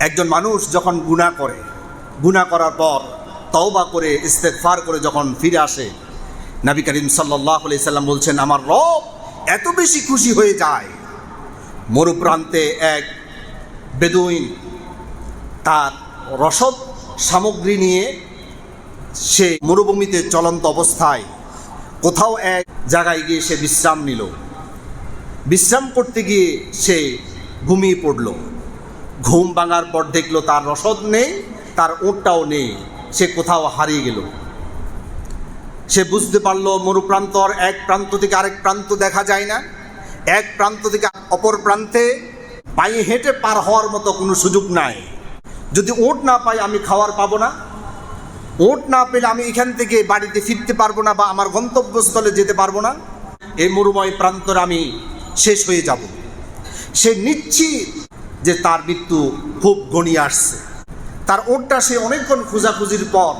একজন মানুষ যখন গুনাহ করার পর তওবা করে ইস্তেগফার করে যখন ফিরে আসে, নবী করিম সাল্লাল্লাহু আলাইহি সাল্লাম বলছেন, আমার রব এত বেশি খুশি হয়ে যায়। মরুপ্রান্তে এক বেদুইন তার রসদ সামগ্রী নিয়ে সে মরুভূমিতে চলন্ত অবস্থায় কোথাও এক জায়গায় গিয়ে সে বিশ্রাম নিল। বিশ্রাম করতে গিয়ে সে ঘুমিয়ে পড়ল। ঘুম ভাঙার পর দেখলো তার রসদ নেই, তার ওটটাও নেই, সে কোথাও হারিয়ে গেল। সে বুঝতে পারলো মরুপ্রান্তর এক প্রান্ত থেকে আরেক প্রান্ত দেখা যায় না, এক প্রান্ত থেকে অপর প্রান্তে পায়ে হেঁটে পার হওয়ার মতো কোনো সুযোগ নাই। যদি ওট না পাই আমি খাওয়ার পাবো না, ওট না পেলে আমি এখান থেকে বাড়িতে ফিরতে পারবো না বা আমার গন্তব্যস্থলে যেতে পারবো না, এই মরুময় প্রান্তর আমি শেষ হয়ে যাব। সে নিশ্চিত যে তার মৃত্যু খুব ঘনিয়ে আসছে। তার ওটটা সে অনেকক্ষণ খোঁজাখুঁজির পর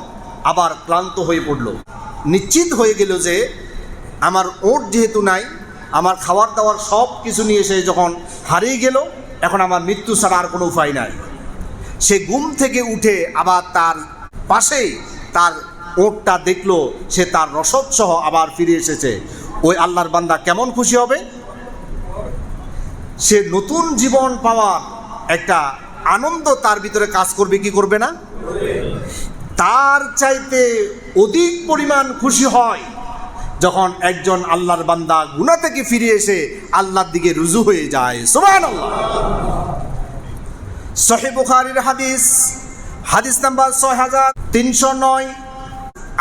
আবার ক্লান্ত হয়ে পড়ল। নিশ্চিত হয়ে গেল যে আমার ওট যেহেতু নাই, আমার খাবার দাবার সব কিছু নিয়ে সে যখন হারিয়ে গেল, এখন আমার মৃত্যু ছাড়া আর কোনো উপায় নাই। সে ঘুম থেকে উঠে আবার তার পাশেই তার ওটটা দেখলো, সে তার রসদ সহ আবার ফিরে এসেছে। ওই আল্লাহর বান্দা কেমন খুশি হবে? সে নতুন জীবন পাওয়ার একটা আনন্দ তার ভিতরে কাজ করবে কি করবে না? তার চাইতে অধিক পরিমাণ খুশি হয় যখন একজন আল্লাহর বান্দা গুনাহ থেকে ফিরে এসে আল্লাহর দিকে রুজু হয়ে যায়। সুবহানাল্লাহ। সহিহ বুখারীর হাদিস নাম্বার 6309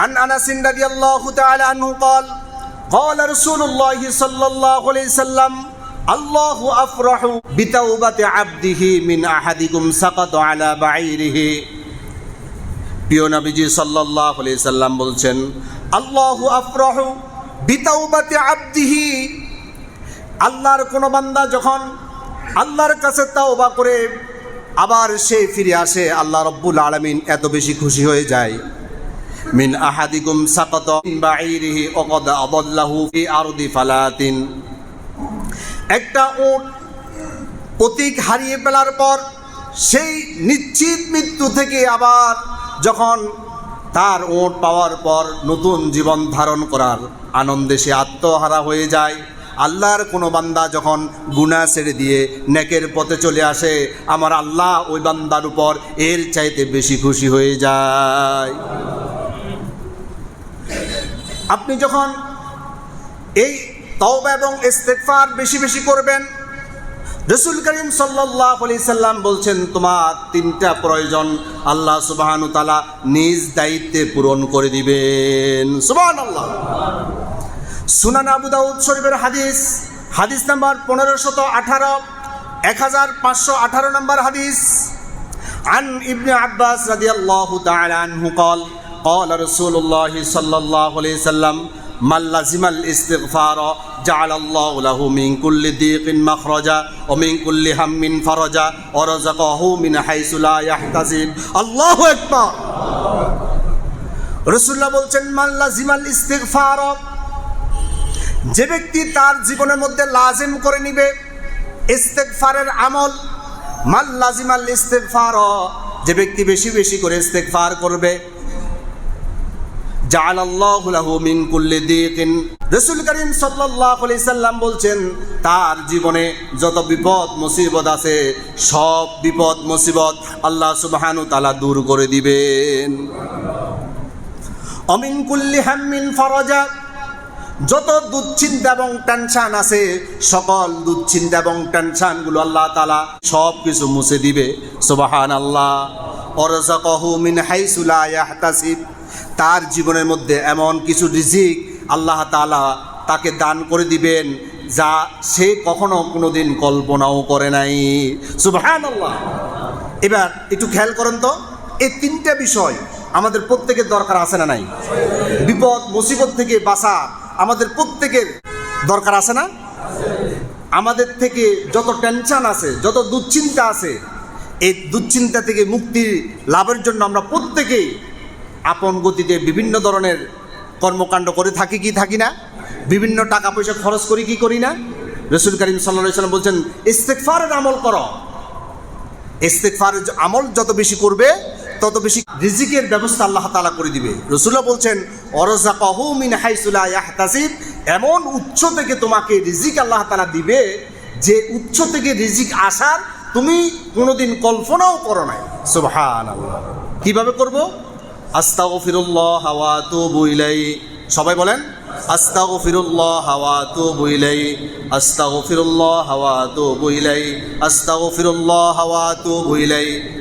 আন আনাস রাদিয়াল্লাহু তাআলা আনহু قال قال رسول الله صلى الله عليه وسلم আল্লাহু আফরাহু বিতাওবাতি আবদিহি মিন আহাদিকুম সাকাত আলা বাঈরিহি। প্রিয় নবীজি সাল্লাল্লাহু আলাইহি সাল্লাম বলছেন, আল্লাহু আফরাহু বিতাওবাতি আবদিহি, আল্লাহর কোন বান্দা যখন আল্লাহর কাছে তাওবা করে আবার সে ফিরে আসে, আল্লাহ রাব্বুল আলামিন এত বেশি খুশি হয়ে যায়। মিন আহাদিকুম সাকাত মিন বাঈরিহি ওয়াকাদ আদাল্লাহু ফি আরদি ফালাতিন, একটা উট প্রতীক হারিয়ে ফেলার পর সেই নিশ্চিত মৃত্যু থেকে আবার যখন তার উট পাওয়ার পর নতুন জীবন ধারণ করার আনন্দে সে আত্মহারা হয়ে যায়। আল্লাহর কোনো বান্দা যখন গুনাহ ছেড়ে দিয়ে নেকের পথে চলে আসে, আমার আল্লাহ ওই বান্দার উপর এর চাইতে বেশি খুশি হয়ে যায়। আপনি যখন এই তওবা এবং ইস্তেগফার বেশি বেশি করবেন, রাসূল করিম সাল্লাল্লাহু আলাইহি সাল্লাম বলছেন, তোমার তিনটা প্রয়োজন আল্লাহ সুবহানাহু ওয়া তাআলা নিজ দায়িত্বে পূরণ করে দিবেন। সুবহানাল্লাহ। সুনান আবু দাউদ শরীফের হাদিস নাম্বার 1518 1518 নম্বর হাদিস। আন ইবনে আব্বাস রাদিয়াল্লাহু তাআলা আনহু قال قال رسول الله صلى الله عليه وسلم من لزم الاستغفار جعل الله له من كل ضيق مخرجا ومن كل هم فرجا ورزقه من حيث لا يحتسب। আল্লাহু আকবার। রাসূলুল্লাহ বলছেন, মান লাজিমাল ইস্তিগফার, যে ব্যক্তি তার জীবনের মধ্যে লাজিম করে নিবে ইস্তিগফারের আমল, মান লাজিমাল ইস্তিগফার, যে ব্যক্তি বেশি বেশি করে ইস্তিগফার করবে, জাআলাল্লাহু লাহু মিন কুল্লি দিকিন, রাসূল করিম সাল্লাল্লাহু আলাইহি সাল্লাম বলছেন, তার জীবনে যত বিপদ মুসিবত আছে সব বিপদ মুসিবত আল্লাহ সুবহানাহু ওয়া তাআলা দূর করে দিবেন। অমিন কুল্লি হাম্মিন ফারাজা, যত দুশ্চিন্তা এবং টেনশন আছে সকল দুশ্চিন্তা এবং টেনশনগুলো আল্লাহ তাআলা সব কিছু মুছে দিবে। সুবহানাল্লাহ। ওয়ারযাকাহু মিন হাইসু লা ইয়াহতাসিব, তার জীবনের মধ্যে এমন কিছু রিজিক আল্লাহ তাআলা তাকে দান করে দিবেন যা সে কখনো কোনোদিন কল্পনাও করে নাই। সুবহানাল্লাহ। এবার একটু খেয়াল করেন তো, এই তিনটা বিষয় আমাদের প্রত্যেকের দরকার আছে না নাই? বিপদ মুসিবত থেকে বাঁচা আমাদের প্রত্যেকের দরকার আছে না? আমাদের থেকে যত টেনশন আছে, যত দুশ্চিন্তা আছে, এই দুশ্চিন্তা থেকে মুক্তি লাভের জন্য আমরা প্রত্যেকেই আপন গতিতে বিভিন্ন ধরনের কর্মকাণ্ড করে থাকি কি থাকি না? বিভিন্ন টাকা পয়সা খরচ করি কি করি না? রাসূল করিম সাল্লাল্লাহু আলাইহি ওয়াসাল্লাম বলছেন, ইস্তিগফারের আমল করো। ইস্তেগফারের আমল যত বেশি করবে তত বেশি রিজিকের ব্যবস্থা আল্লাহ তাআলা করে দিবে। রাসূলুল্লাহ বলছেন ওয়ারযাকাহু মিন হাইসু লা ইয়াহতাসিব, এমন উচ্চ থেকে তোমাকে রিজিক আল্লাহ তাআলা দিবে যে উচ্চ থেকে রিজিক আসার তুমি কোনোদিন কল্পনাও করো নাই। সুবহানাল্লাহ। কিভাবে করব? আস্তাগফিরুল্লাহ ওয়া আতুবু ইলাইহি, সবাই বলেন আস্তাগফিরুল্লাহ ওয়া আতুবু ইলাইহি, আস্তাগফিরুল্লাহ ওয়া আতুবু ইলাইহি, আস্তাগফিরুল্লাহ ওয়া আতুবু ইলাইহি।